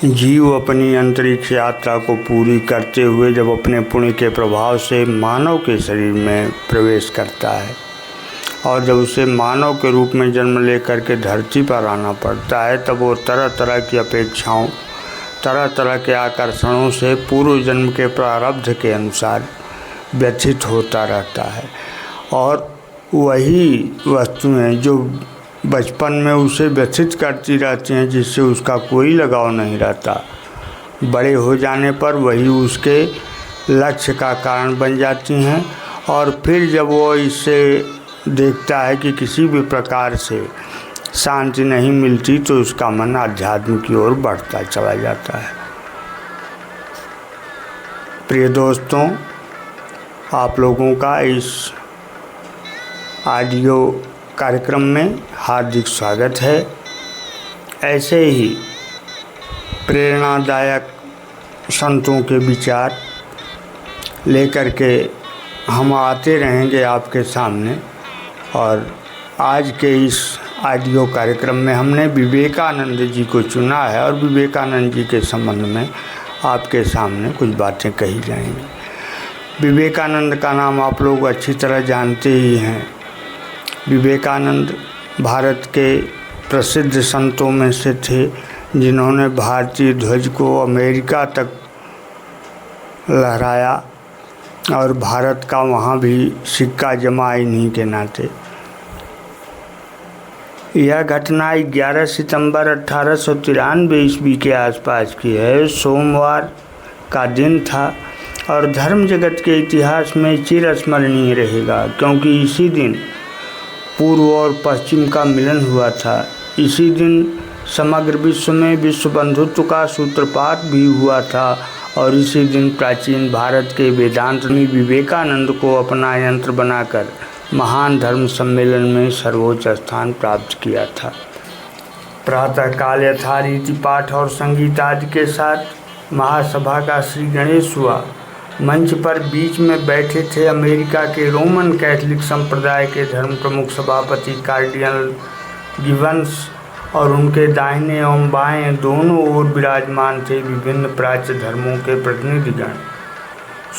जीव अपनी अंतरिक्ष यात्रा को पूरी करते हुए जब अपने पुण्य के प्रभाव से मानव के शरीर में प्रवेश करता है और जब उसे मानव के रूप में जन्म लेकर के धरती पर आना पड़ता है, तब वो तरह तरह की अपेक्षाओं, तरह तरह के आकर्षणों से पूर्व जन्म के प्रारब्ध के अनुसार व्यथित होता रहता है। और वही वस्तुएं जो बचपन में उसे व्यथित करती रहती हैं, जिससे उसका कोई लगाव नहीं रहता, बड़े हो जाने पर वही उसके लक्ष्य का कारण बन जाती हैं। और फिर जब वो इससे देखता है कि किसी भी प्रकार से शांति नहीं मिलती, तो उसका मन आध्यात्म की ओर बढ़ता चला जाता है। प्रिय दोस्तों, आप लोगों का इस ऑडियो कार्यक्रम में हार्दिक स्वागत है। ऐसे ही प्रेरणादायक संतों के विचार लेकर के हम आते रहेंगे आपके सामने। और आज के इस ऑडियो कार्यक्रम में हमने विवेकानंद जी को चुना है और विवेकानंद जी के संबंध में आपके सामने कुछ बातें कही जाएंगी। विवेकानंद का नाम आप लोग अच्छी तरह जानते ही हैं। विवेकानंद भारत के प्रसिद्ध संतों में से थे, जिन्होंने भारतीय ध्वज को अमेरिका तक लहराया और भारत का वहाँ भी सिक्का जमा इन्हीं के नाते। यह घटना 11 सितंबर 1893 ईस्वी के आसपास की है। सोमवार का दिन था और धर्म जगत के इतिहास में चिरस्मरणीय रहेगा, क्योंकि इसी दिन पूर्व और पश्चिम का मिलन हुआ था। इसी दिन समग्र विश्व में विश्व बंधुत्व का सूत्रपात भी हुआ था और इसी दिन प्राचीन भारत के वेदांत में विवेकानंद को अपना यंत्र बनाकर महान धर्म सम्मेलन में सर्वोच्च स्थान प्राप्त किया था। प्रातःकाल यथारीति पाठ और संगीत आदि के साथ महासभा का श्री गणेश हुआ। मंच पर बीच में बैठे थे अमेरिका के रोमन कैथोलिक संप्रदाय के धर्म प्रमुख सभापति कार्डिनल गिबन्स, और उनके दाहिने एवं बाएं दोनों ओर विराजमान थे विभिन्न प्राच्य धर्मों के प्रतिनिधिगण।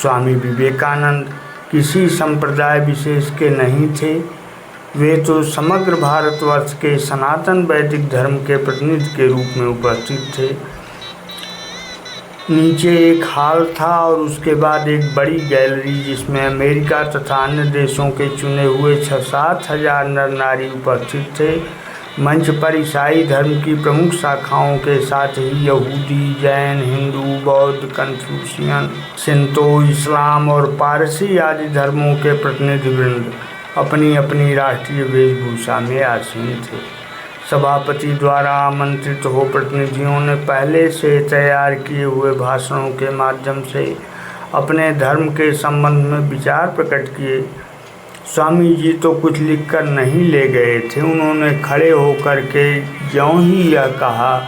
स्वामी विवेकानंद किसी संप्रदाय विशेष के नहीं थे, वे तो समग्र भारतवर्ष के सनातन वैदिक धर्म के प्रतिनिधि के रूप में उपस्थित थे। नीचे एक हॉल था और उसके बाद एक बड़ी गैलरी, जिसमें अमेरिका तथा अन्य देशों के चुने हुए 6-7 हजार नर नारी उपस्थित थे। मंच पर ईसाई धर्म की प्रमुख शाखाओं के साथ ही यहूदी, जैन, हिंदू, बौद्ध, कन्फ्यूशियन, शिंतो, इस्लाम और पारसी आदि धर्मों के प्रतिनिधिवृंद अपनी अपनी राष्ट्रीय वेशभूषा में आसीन थे। सभापति द्वारा आमंत्रित हो प्रतिनिधियों ने पहले से तैयार किए हुए भाषणों के माध्यम से अपने धर्म के संबंध में विचार प्रकट किए। स्वामी जी तो कुछ लिखकर नहीं ले गए थे, उन्होंने खड़े होकर के ज्यों ही यह कहा,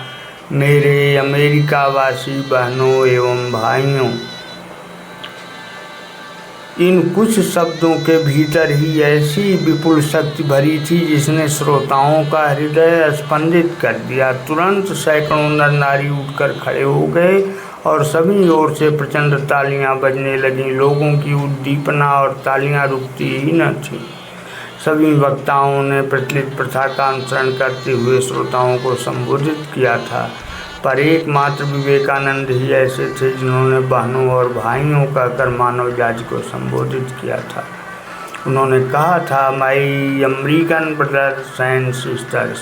मेरे अमेरिकावासी बहनों एवं भाइयों। इन कुछ शब्दों के भीतर ही ऐसी विपुल शक्ति भरी थी जिसने श्रोताओं का हृदय स्पंदित कर दिया। तुरंत सैकड़ों नर नारी उठकर खड़े हो गए और सभी ओर से प्रचंड तालियां बजने लगीं। लोगों की उद्दीपना और तालियां रुकती ही न थीं। सभी वक्ताओं ने प्रचलित प्रथा का अनुसरण करते हुए श्रोताओं को संबोधित किया था, पर एकमात्र विवेकानंद ही ऐसे थे जिन्होंने बहनों और भाइयों कहकर मानव जाति को संबोधित किया था। उन्होंने कहा था, माई अमेरिकन ब्रदर्स एंड सिस्टर्स।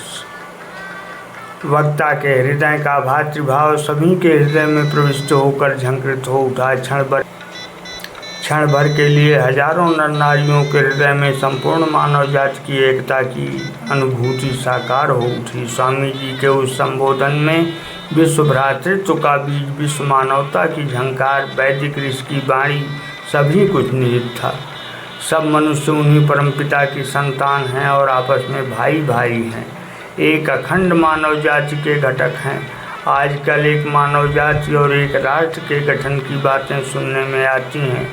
वक्ता के हृदय का भातृभाव सभी के हृदय में प्रविष्ट होकर झंकृत हो उठा। क्षण भर के लिए हजारों नर नारियों के हृदय में संपूर्ण मानव जाति की एकता की अनुभूति साकार हो उठी। स्वामी जी के उस संबोधन में विश्व भ्रातृत्व का बीज, विश्व मानवता की झंकार, वैदिक ऋषि की वाणी, सभी कुछ निहित था। सब मनुष्य उन्हीं परमपिता की संतान हैं और आपस में भाई भाई हैं, एक अखंड मानव जाति के घटक हैं। आजकल एक मानव जाति और एक राष्ट्र के गठन की बातें सुनने में आती हैं।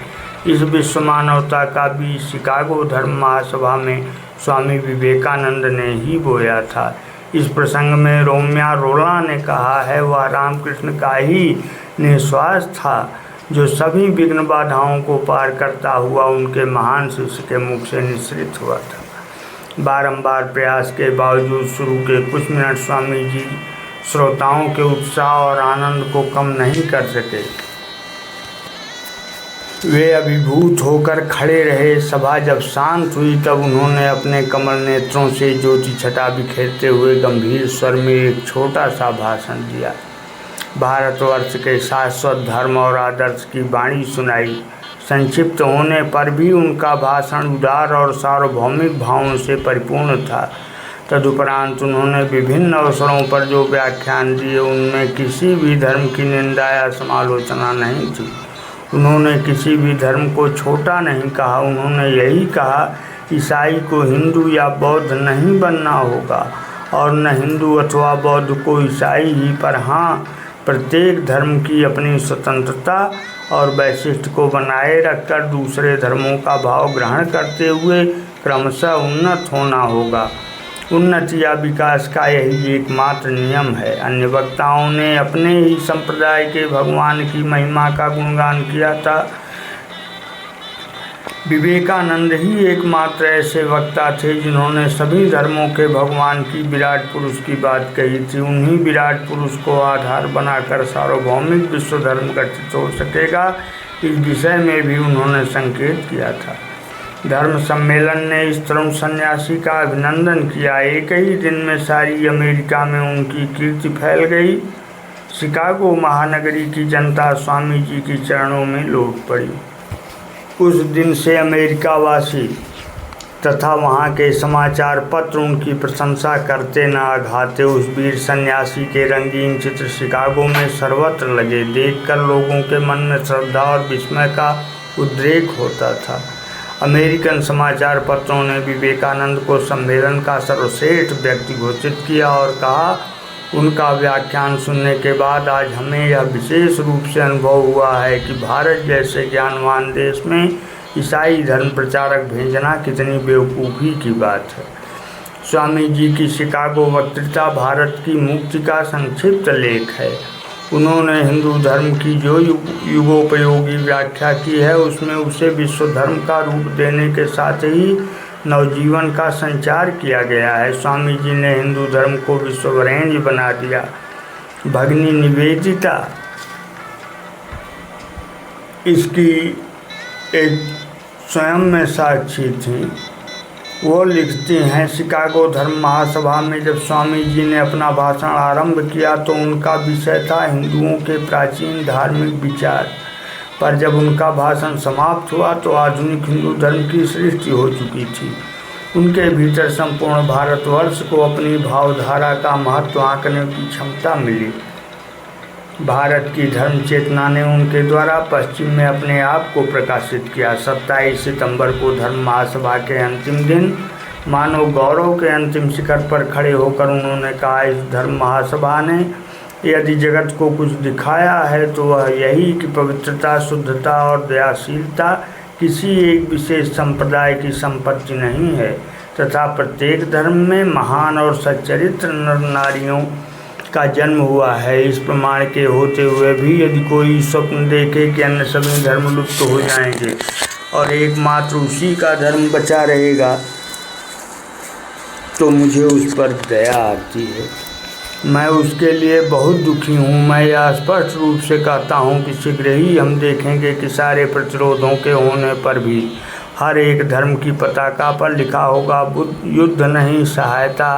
इस विश्व मानवता का बीज शिकागो धर्म महासभा में स्वामी विवेकानंद ने ही बोया था। इस प्रसंग में रोम्या रोला ने कहा है, वह रामकृष्ण का ही निश्वास था जो सभी विघ्न बाधाओं को पार करता हुआ उनके महान शिष्य के मुख से निश्रित हुआ था। बारंबार प्रयास के बावजूद शुरू के कुछ मिनट स्वामी जी श्रोताओं के उत्साह और आनंद को कम नहीं कर सके। वे अभिभूत होकर खड़े रहे। सभा जब शांत हुई तब उन्होंने अपने कमल नेत्रों से ज्योति छटा बिखेरते हुए गंभीर स्वर में एक छोटा सा भाषण दिया। भारतवर्ष के शाश्वत धर्म और आदर्श की वाणी सुनाई। संक्षिप्त होने पर भी उनका भाषण उदार और सार्वभौमिक भावों से परिपूर्ण था। तदुपरांत उन्होंने विभिन्न अवसरों पर जो व्याख्यान दिए उनमें किसी भी धर्म की निंदा या समालोचना नहीं थी। उन्होंने किसी भी धर्म को छोटा नहीं कहा। उन्होंने यही कहा, ईसाई को हिंदू या बौद्ध नहीं बनना होगा और न हिंदू अथवा बौद्ध को ईसाई ही, पर हाँ, प्रत्येक धर्म की अपनी स्वतंत्रता और वैशिष्ट्य को बनाए रखकर दूसरे धर्मों का भाव ग्रहण करते हुए क्रमशः उन्नत होना होगा। उन्नति या विकास का यही एकमात्र नियम है। अन्य वक्ताओं ने अपने ही संप्रदाय के भगवान की महिमा का गुणगान किया था। विवेकानंद ही एकमात्र ऐसे वक्ता थे जिन्होंने सभी धर्मों के भगवान की विराट पुरुष की बात कही थी। उन्हीं विराट पुरुष को आधार बनाकर सार्वभौमिक विश्व धर्म गठित हो सकेगा, इस विषय में भी उन्होंने संकेत किया था। धर्म सम्मेलन ने इस तरुण सन्यासी का अभिनंदन किया। एक ही दिन में सारी अमेरिका में उनकी कीर्ति फैल गई। शिकागो महानगरी की जनता स्वामी जी के चरणों में लौट पड़ी। उस दिन से अमेरिकावासी तथा वहाँ के समाचार पत्र उनकी प्रशंसा करते न अघाते। उस वीर सन्यासी के रंगीन चित्र शिकागो में सर्वत्र लगे। देखकर लोगों के मन में श्रद्धा और विस्मय का उद्रेक होता था। अमेरिकन समाचार पत्रों ने विवेकानंद को सम्मेलन का सर्वश्रेष्ठ व्यक्ति घोषित किया और कहा, उनका व्याख्यान सुनने के बाद आज हमें यह विशेष रूप से अनुभव हुआ है कि भारत जैसे ज्ञानवान देश में ईसाई धर्म प्रचारक भेजना कितनी बेवकूफ़ी की बात है। स्वामी जी की शिकागो वक्तृता भारत की मुक्ति का संक्षिप्त लेख है। उन्होंने हिंदू धर्म की जो युगोपयोगी व्याख्या की है उसमें उसे विश्व धर्म का रूप देने के साथ ही नवजीवन का संचार किया गया है। स्वामी जी ने हिंदू धर्म को विश्ववरेण्य बना दिया। भगिनी निवेदिता इसकी एक स्वयं में साक्षी थी। वो लिखती हैं, शिकागो धर्म महासभा में जब स्वामी जी ने अपना भाषण आरंभ किया तो उनका विषय था हिंदुओं के प्राचीन धार्मिक विचार। पर जब उनका भाषण समाप्त हुआ तो आधुनिक हिंदू धर्म की सृष्टि हो चुकी थी। उनके भीतर संपूर्ण भारतवर्ष को अपनी भावधारा का महत्व आंकने की क्षमता मिली। भारत की धर्म चेतना ने उनके द्वारा पश्चिम में अपने आप को प्रकाशित किया। 27 सितंबर को धर्म महासभा के अंतिम दिन मानव गौरव के अंतिम शिखर पर खड़े होकर उन्होंने कहा, इस धर्म महासभा ने यदि जगत को कुछ दिखाया है तो वह यही कि पवित्रता, शुद्धता और दयाशीलता किसी एक विशेष संप्रदाय की संपत्ति नहीं है तथा प्रत्येक धर्म में महान और सच्चरित्र नर नारियों का जन्म हुआ है। इस प्रमाण के होते हुए भी यदि कोई स्वप्न देखे कि अन्य सभी धर्म लुप्त हो जाएंगे और एकमात्र उसी का धर्म बचा रहेगा तो मुझे उस पर दया आती है। मैं उसके लिए बहुत दुखी हूँ। मैं यह स्पष्ट रूप से कहता हूँ कि शीघ्र ही हम देखेंगे कि सारे प्रतिरोधों के होने पर भी हर एक धर्म की पताका पर लिखा होगा, युद्ध नहीं सहायता,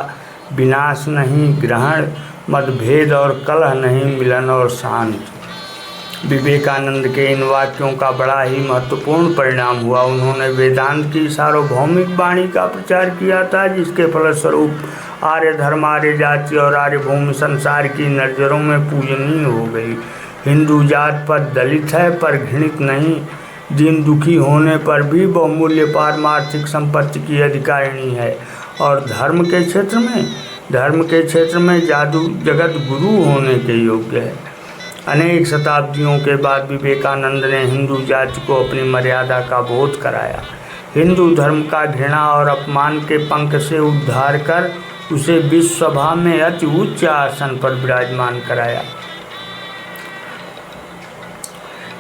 विनाश नहीं ग्रहण, मतभेद और कलह नहीं मिलन और शांति। विवेकानंद के इन वाक्यों का बड़ा ही महत्वपूर्ण परिणाम हुआ। उन्होंने वेदांत की सार्वभौमिक वाणी का प्रचार किया था जिसके फलस्वरूप आर्य धर्म, आर्य जाति और आर्य भूमि संसार की नज़रों में पूजनीय हो गई। हिंदू जात पर दलित है पर घृणित नहीं। दीन दुखी होने पर भी बहुमूल्य पारमार्थिक संपत्ति की अधिकारिणी है। और धर्म के क्षेत्र में जादू जगत गुरु होने के योग्य है। अनेक शताब्दियों के बाद विवेकानंद ने हिंदू जाति को अपनी मर्यादा का बोध कराया। हिंदू धर्म का घृणा और अपमान के पंख से उद्धार कर उसे विश्व सभा में अति उच्च आसन पर विराजमान कराया।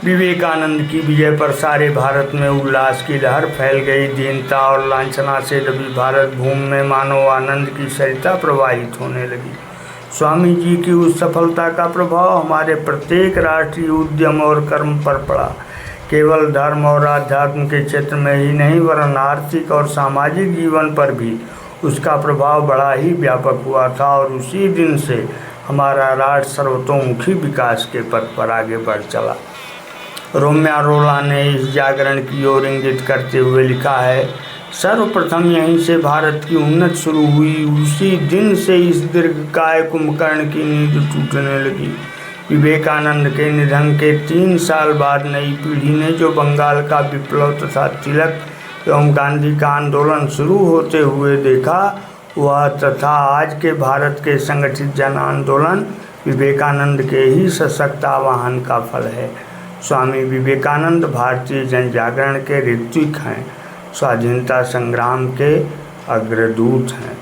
विवेकानंद की विजय पर सारे भारत में उल्लास की लहर फैल गई। दीनता और लांछना से दबी भारत भूमि में मानव आनंद की सरिता प्रवाहित होने लगी। स्वामी जी की उस सफलता का प्रभाव हमारे प्रत्येक राष्ट्रीय उद्यम और कर्म पर पड़ा। केवल धर्म और आध्यात्म के क्षेत्र में ही नहीं वरन आर्थिक और सामाजिक जीवन पर भी उसका प्रभाव बड़ा ही व्यापक हुआ था और उसी दिन से हमारा राष्ट्र सर्वतोमुखी विकास के पथ पर आगे बढ़ चला। रोम्या अरोड़ा ने इस जागरण की ओर इंगित करते हुए लिखा है, सर्वप्रथम यहीं से भारत की उन्नति शुरू हुई। उसी दिन से इस दीर्घकाय कुंभकर्ण की नींद टूटने लगी। विवेकानंद के निधन के 3 साल बाद नई पीढ़ी ने जो बंगाल का विप्लव तथा तिलक एवं गांधी का आंदोलन शुरू होते हुए देखा, वह तथा आज के भारत के संगठित जन आंदोलन विवेकानंद के ही सशक्त आह्वान का फल है। स्वामी विवेकानंद भारतीय जन जागरण के ऋत्विक हैं, स्वाधीनता संग्राम के अग्रदूत हैं।